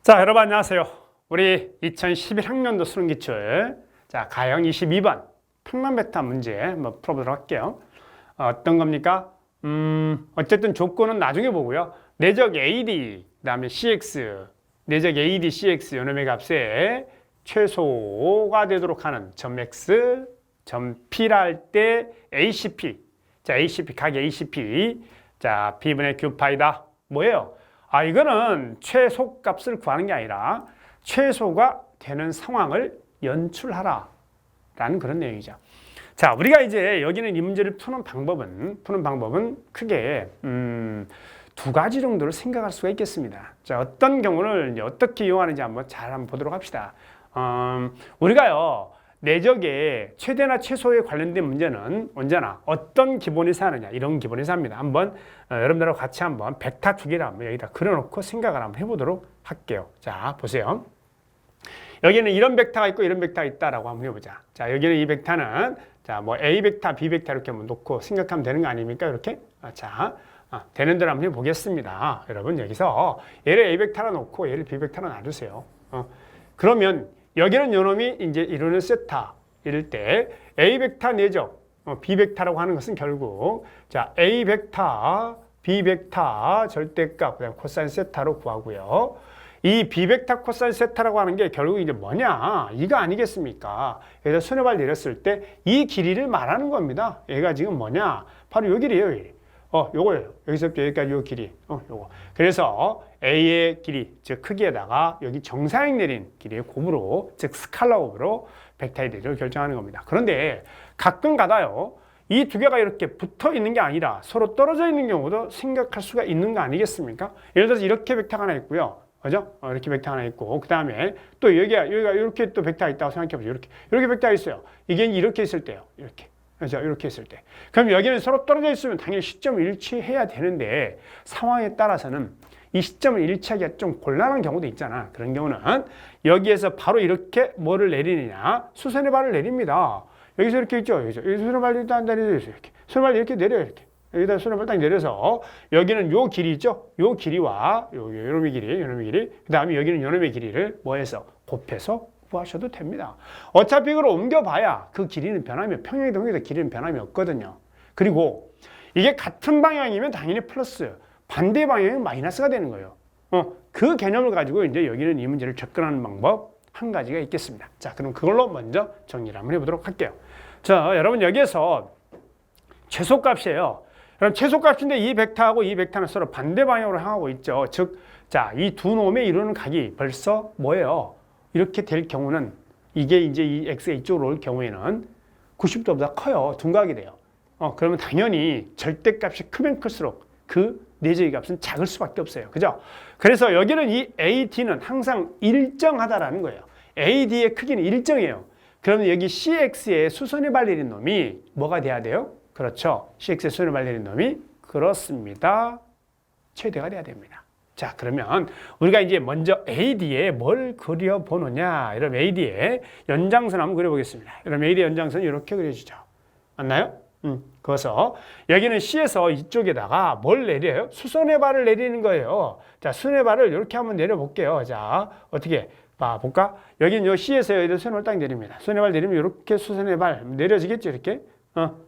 자, 여러분 안녕하세요. 우리 2011학년도 수능기출 가형 22번 평면벡터 문제 한번 풀어보도록 할게요. 어떤 겁니까? 어쨌든 조건은 나중에 보고요. 내적 AD, 그 다음에 CX, 내적 AD, CX 요놈의 값에 최소가 되도록 하는 점 X, 점 P라 할 때 ACP. 자, ACP, 각 ACP. 자, B분의 Q파이다. 뭐예요? 이거는 최소값을 구하는 게 아니라 최소가 되는 상황을 연출하라 라는 그런 내용이죠. 자, 우리가 이제 여기는 이 문제를 푸는 방법은 크게 두 가지 정도를 생각할 수가 있겠습니다. 자, 어떤 경우를 이제 어떻게 이용하는지 한번 보도록 합시다. 우리가요, 내적의 최대나 최소에 관련된 문제는 언제나 어떤 기본에서 하느냐, 이런 기본에서 합니다. 한번 여러분들하고 같이 한번 벡터 두 개를 한번 여기다 그려놓고 생각을 한번 해보도록 할게요. 자, 보세요. 여기는 이런 벡터가 있고 이런 벡터가 있다라고 한번 해보자. 자, 여기는 이 벡터는 뭐 A 벡터, B 벡터 이렇게 한번 놓고 생각하면 되는 거 아닙니까? 이렇게. 되는 대로 한번 해보겠습니다. 여러분, 여기서 얘를 A 벡터로 놓고 얘를 B 벡터로 놔두세요. 그러면 여기는 요놈이 이제 이루는 세타 이럴 때 A 벡터 내적 B 벡터라고 하는 것은 결국 A 벡터, B 벡터 절대값 그다음 코사인 세타로 구하고요. 이 B 벡터 코사인 세타라고 하는 게 결국 이제 뭐냐? 이거 아니겠습니까? 그래서 순회발 내렸을 때 이 길이를 말하는 겁니다. 얘가 지금 뭐냐? 바로 요 길이에요, 요 길이. 요거예요. 여기서부터 여기까지 요 길이. 요거. 그래서 A의 길이, 즉 크기에다가 여기 정사형 내린 길이의 곱으로, 즉 스칼라 곱으로 벡터의 대를 결정하는 겁니다. 그런데 가끔 가다요, 이 두 개가 이렇게 붙어 있는 게 아니라 서로 떨어져 있는 경우도 생각할 수가 있는 거 아니겠습니까? 예를 들어서 이렇게 벡터가 하나 있고요. 그죠? 이렇게 벡터 하나 있고, 그 다음에 또 여기가 이렇게 또 벡터가 있다고 생각해보죠. 이렇게 벡터가 있어요. 이게 이렇게 있을 때요. 이렇게. 그렇죠? 이렇게 했을 때. 그럼 여기는 서로 떨어져 있으면 당연히 시점을 일치해야 되는데 상황에 따라서는 이 시점을 일치하기가 좀 곤란한 경우도 있잖아. 그런 경우는 여기에서 바로 이렇게 뭐를 내리느냐? 수선의 발을 내립니다. 여기서 이렇게 있죠. 여기서 수선의 발을 일단 내려서 이렇게. 수선의 발을 이렇게 내려요. 이렇게. 여기다 수선의 발을 딱 내려서 여기는 요 길이 있죠. 요 길이와 요놈의 길이. 그 다음에 여기는 요놈의 길이를 뭐해서 곱해서 구하셔도 됩니다. 어차피 이걸 옮겨봐야 그 길이는 변함이, 평행이든 홍익이든 길이는 변함이 없거든요. 그리고 이게 같은 방향이면 당연히 플러스, 반대 방향이면 마이너스가 되는 거예요. 그 개념을 가지고 이제 여기는 이 문제를 접근하는 방법 한 가지가 있겠습니다. 자, 그럼 그걸로 먼저 정리를 한번 해보도록 할게요. 자, 여러분 여기에서 최소값이에요. 그럼 최소값인데 이 벡터하고 이 벡터는 서로 반대 방향으로 향하고 있죠. 즉, 자, 이 두 놈의 이루는 각이 벌써 뭐예요? 이렇게 될 경우는 이게 이제 이 x가 이쪽으로 올 경우에는 90도보다 커요. 둔각이 돼요. 그러면 당연히 절대값이 크면 클수록 그 내적의 값은 작을 수밖에 없어요. 그죠? 그래서 여기는 이 AD는 항상 일정하다라는 거예요. AD의 크기는 일정해요. 그러면 여기 CX의 수선의 발 내린 놈이 뭐가 돼야 돼요? 그렇죠. CX의 수선의 발 내린 놈이 그렇습니다. 최대가 돼야 됩니다. 자, 그러면 우리가 이제 먼저 AD에 뭘 그려보느냐. 이러면 AD에 연장선 한번 그려보겠습니다. 그럼 AD의 연장선 이렇게 그려주죠. 맞나요? 그래서 여기는 C에서 이쪽에다가 뭘 내려요? 수선의 발을 내리는 거예요. 자, 수선의 발을 이렇게 한번 내려볼게요. 자, 어떻게 볼까? 여기는 요 C에서 여기다 수선의 발 딱 내립니다. 수선의 발 내리면 이렇게 수선의 발 내려지겠죠? 이렇게.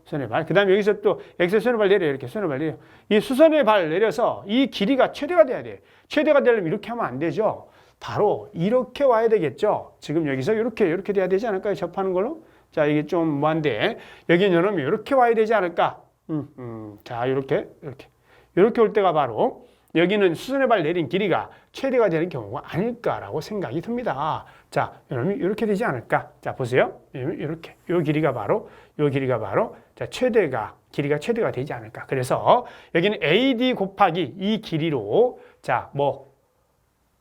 수선의 발. 그 다음에 여기서 또 X의 수선의 발 내려요. 이렇게 수선의 발 내려요. 이 수선의 발 내려서 이 길이가 최대가 돼야 돼요. 최대가 되려면 이렇게 하면 안 되죠. 바로 이렇게 와야 되겠죠. 지금 여기서 이렇게 돼야 되지 않을까요? 접하는 걸로. 자, 이게 좀 뭐한데 여기는 이러면 이렇게 와야 되지 않을까? 자, 이렇게 올 때가 바로 여기는 수선의 발 내린 길이가 최대가 되는 경우가 아닐까라고 생각이 듭니다. 자, 여러분 이렇게 되지 않을까? 자, 보세요. 이렇게 요 길이가 바로 자, 길이가 최대가 되지 않을까? 그래서 여기는 AD 곱하기 이 길이로 자,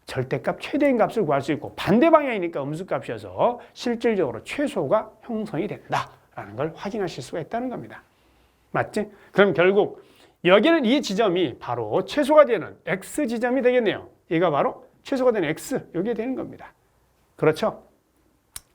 절대값 최대인 값을 구할 수 있고 반대 방향이니까 음수값이어서 실질적으로 최소가 형성이 된다라는 걸 확인하실 수가 있다는 겁니다. 맞지? 그럼 결국 여기는 이 지점이 바로 최소가 되는 X 지점이 되겠네요. 얘가 바로 최소가 되는 X, 이게 되는 겁니다. 그렇죠?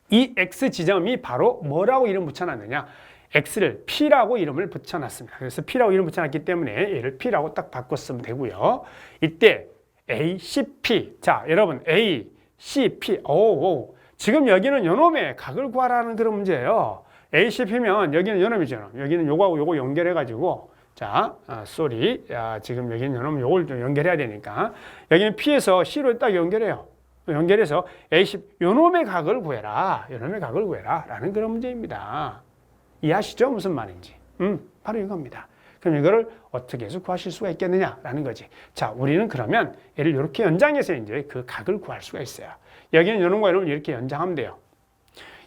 이 X 지점이 바로 뭐라고 이름 붙여놨느냐? X를 P라고 이름을 붙여놨습니다. 그래서 P라고 이름 붙여놨기 때문에 얘를 P라고 딱 바꿨으면 되고요. 이때 ACP. 자, 여러분 ACP. 오. 지금 여기는 요놈의 각을 구하라는 그런 문제예요. ACP면 여기는 요놈이잖아. 여기는 요거하고 요거 연결해가지고 자, 쏘리. 지금 여기는 요놈 요걸 좀 연결해야 되니까 여기는 P에서 C로 딱 연결해요. 연결해서 AC 요놈의 각을 구해라. 요놈의 각을 구해라. 라는 그런 문제입니다. 이해하시죠? 무슨 말인지. 바로 이겁니다. 그럼 이거를 어떻게 해서 구하실 수가 있겠느냐라는 거지. 자, 우리는 그러면 얘를 이렇게 연장해서 이제 그 각을 구할 수가 있어요. 여기는 요놈과 요놈을 이렇게 연장하면 돼요.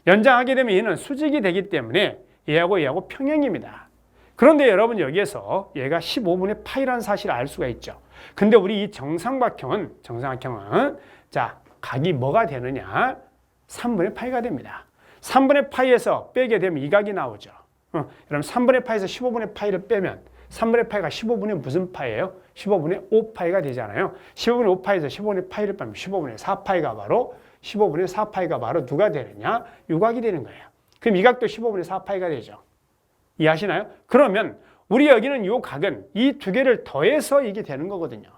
연장하게 되면 얘는 수직이 되기 때문에 얘하고 얘하고 평행입니다. 그런데 여러분 여기에서 얘가 15분의 파이라는 사실을 알 수가 있죠. 근데 우리 이 정삼각형은 자, 각이 뭐가 되느냐? 3분의 파이가 됩니다. 3분의 파이에서 빼게 되면 이 각이 나오죠. 여러분 3분의 파이에서 15분의 파이를 빼면 3분의 파이가 15분의 무슨 파이예요? 15분의 5파이가 되잖아요. 15분의 5파이에서 15분의 파이를 빼면 15분의 4파이가 바로 15분의 4파이가 바로 누가 되느냐? 요각이 되는 거예요. 그럼 이 각도 15분의 4파이가 되죠. 이해하시나요? 그러면 우리 여기는 요 각은 이 두 개를 더해서 이게 되는 거거든요.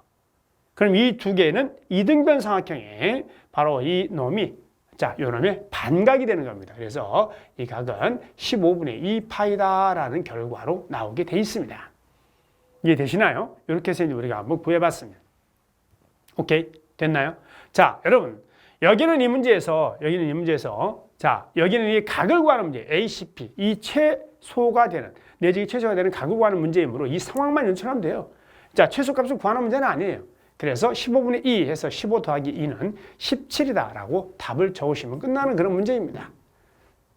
그럼 이 두 개는 이등변 삼각형에 바로 이 놈이 자, 요 놈의 반각이 되는 겁니다. 그래서 이 각은 15분의 2파이다라는 결과로 나오게 돼 있습니다. 이해되시나요? 이렇게 해서 이제 우리가 한번 구해봤습니다. 오케이? 됐나요? 자, 여러분 여기는 이 문제에서 자, 여기는 이 각을 구하는 문제 ACP 이 최소가 되는 내지기 최소가 되는 각을 구하는 문제이므로 이 상황만 연출하면 돼요. 자, 최소값을 구하는 문제는 아니에요. 그래서 15분의 2 해서 15 더하기 2는 17이다 라고 답을 적으시면 끝나는 그런 문제입니다.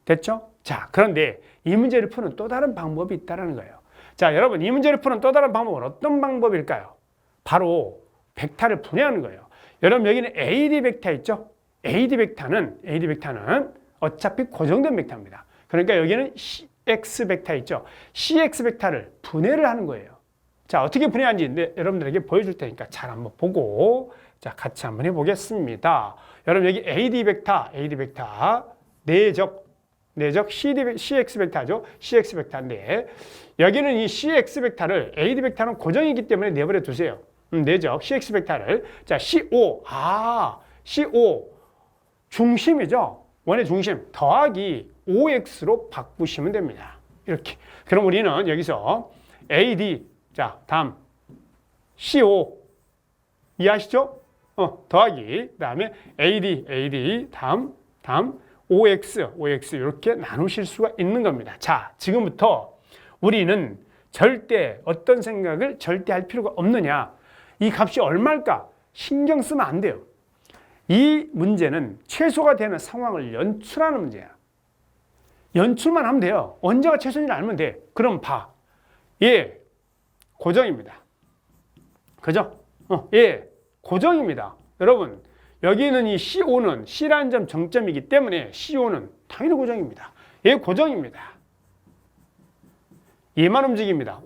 됐죠? 자, 그런데 이 문제를 푸는 또 다른 방법이 있다는 거예요. 자, 여러분 이 문제를 푸는 또 다른 방법은 어떤 방법일까요? 바로 벡터를 분해하는 거예요. 여러분 여기는 AD 벡터 있죠? AD 벡터는 어차피 고정된 벡터입니다. 그러니까 여기는 CX 벡터 있죠? CX 벡터를 분해를 하는 거예요. 자, 어떻게 분해하는지 여러분들에게 보여줄 테니까 잘 한번 보고 자, 같이 한번 해보겠습니다. 여러분 여기 AD 벡터 내적 CX 벡터죠. CX 벡터인데 여기는 이 CX 벡터를 AD 벡터는 고정이기 때문에 내버려 두세요. 내적 CX 벡터를 자, CO 중심이죠. 원의 중심 더하기 OX로 바꾸시면 됩니다. 이렇게. 그럼 우리는 여기서 AD 자, 다음 CO 이해하시죠? 더하기 그다음에 AD 다음 OX 이렇게 나누실 수가 있는 겁니다. 자, 지금부터 우리는 절대 어떤 생각을 절대 할 필요가 없느냐? 이 값이 얼마일까? 신경 쓰면 안 돼요. 이 문제는 최소가 되는 상황을 연출하는 문제야. 연출만 하면 돼요. 언제가 최소인지 알면 돼. 그럼 봐. 예, 고정입니다. 그죠? 예, 고정입니다. 여러분, 여기는 이 CO는 C라는 점 정점이기 때문에 CO는 당연히 고정입니다. 얘 고정입니다. 얘만 움직입니다.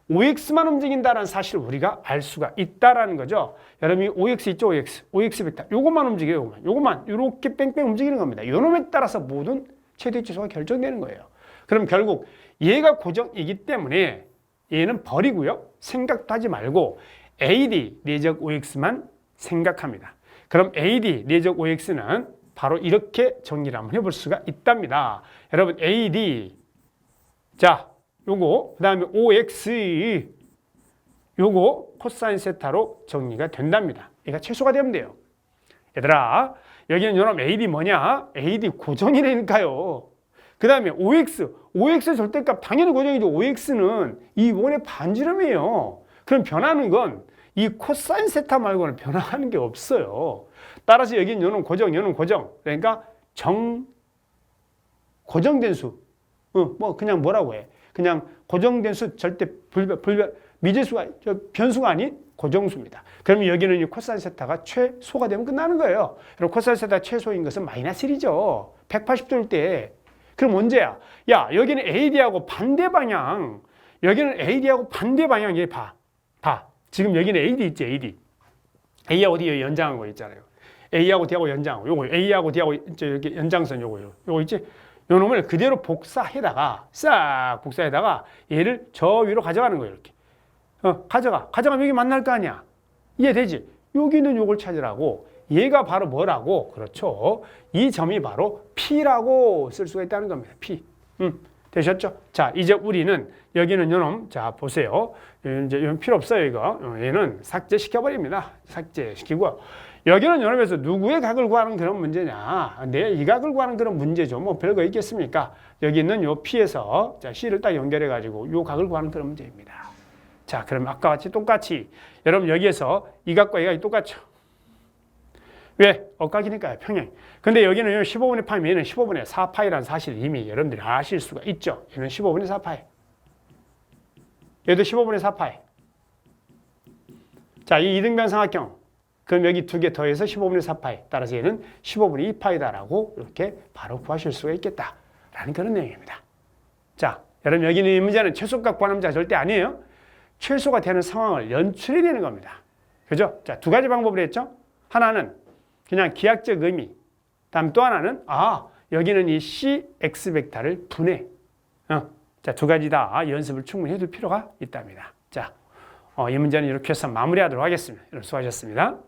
OX만 움직인다는 사실을 우리가 알 수가 있다라는 거죠. 여러분이 OX 있죠? OX 벡터. 요것만 움직여요. 요것만 이렇게 뺑뺑 움직이는 겁니다. 요놈에 따라서 모든 최대 지수가 결정되는 거예요. 그럼 결국 얘가 고정이기 때문에 얘는 버리고요. 생각도 하지 말고 AD 내적 OX만 생각합니다. 그럼 AD 내적 OX는 바로 이렇게 정리를 한번 해볼 수가 있답니다. 여러분 AD 자 요거 그 다음에 OX 요거 코사인 세타로 정리가 된답니다. 얘가 최소가 되면 돼요. 얘들아 여기는 요놈 AD 뭐냐? AD 고정이라니까요. 그 다음에 OX 절대값 당연히 고정이죠. OX는 이 원의 반지름이에요. 그럼 변하는 건 이 코사인 세타 말고는 변화하는 게 없어요. 따라서 여기는 요놈 고정. 그러니까 고정된 수. 뭐 그냥 뭐라고 해. 그냥 고정된 수 절대 미지수가 변수가 아닌 고정수입니다. 그러면 여기는 이 코사인 세타가 최소가 되면 끝나는 거예요. 그럼 코사인 세타 최소인 것은 마이너스 1이죠. 180도일 때. 그럼 언제야? 야, 여기는 AD하고 반대 방향. 여기는 AD하고 반대 방향. 얘 봐. 지금 여기는 AD 있지, AD. A하고 D 연장한 거 있잖아요. A하고 D하고 연장하고, 요거 A하고 D하고 이렇게 연장선 요거 있지? 요 놈을 그대로 복사해다가 얘를 저 위로 가져가는 거예요, 이렇게. 가져가면 여기 만날 거 아니야. 이해되지? 여기는 요걸 찾으라고. 얘가 바로 뭐라고? 그렇죠. 이 점이 바로 P라고 쓸 수가 있다는 겁니다. P. 되셨죠? 자, 이제 우리는 여기는 요놈, 자, 보세요. 이제 이건 필요 없어요, 이거. 얘는 삭제시켜버립니다. 삭제시키고. 여기는 요놈에서 누구의 각을 구하는 그런 문제냐. 내 이 각을 구하는 그런 문제죠. 뭐 별거 있겠습니까? 여기 있는 요 P에서 자, C를 딱 연결해가지고 요 각을 구하는 그런 문제입니다. 자, 그럼 아까 같이 똑같이 여러분 여기에서 이 각과 이 각이 똑같죠. 왜? 억각이니까요, 평행. 근데 여기는 15분의 파이면 얘는 15분의 4파이라는 사실을 이미 여러분들이 아실 수가 있죠. 얘는 15분의 4파이. 얘도 15분의 4파이. 자, 이 이등변 삼각형. 그럼 여기 두 개 더해서 15분의 4파이. 따라서 얘는 15분의 2파이다라고 이렇게 바로 구하실 수가 있겠다라는 그런 내용입니다. 자, 여러분 여기는 이 문제는 최소값 구하는 문제가 절대 아니에요. 최소가 되는 상황을 연출해내는 겁니다. 그죠? 자, 두 가지 방법을 했죠. 하나는 그냥 기하적 의미. 다음 또 하나는 여기는 이 CX 벡터를 분해. 자, 두 가지 다 연습을 충분히 해둘 필요가 있답니다. 자, 이 문제는 이렇게 해서 마무리하도록 하겠습니다. 여러분 수고하셨습니다.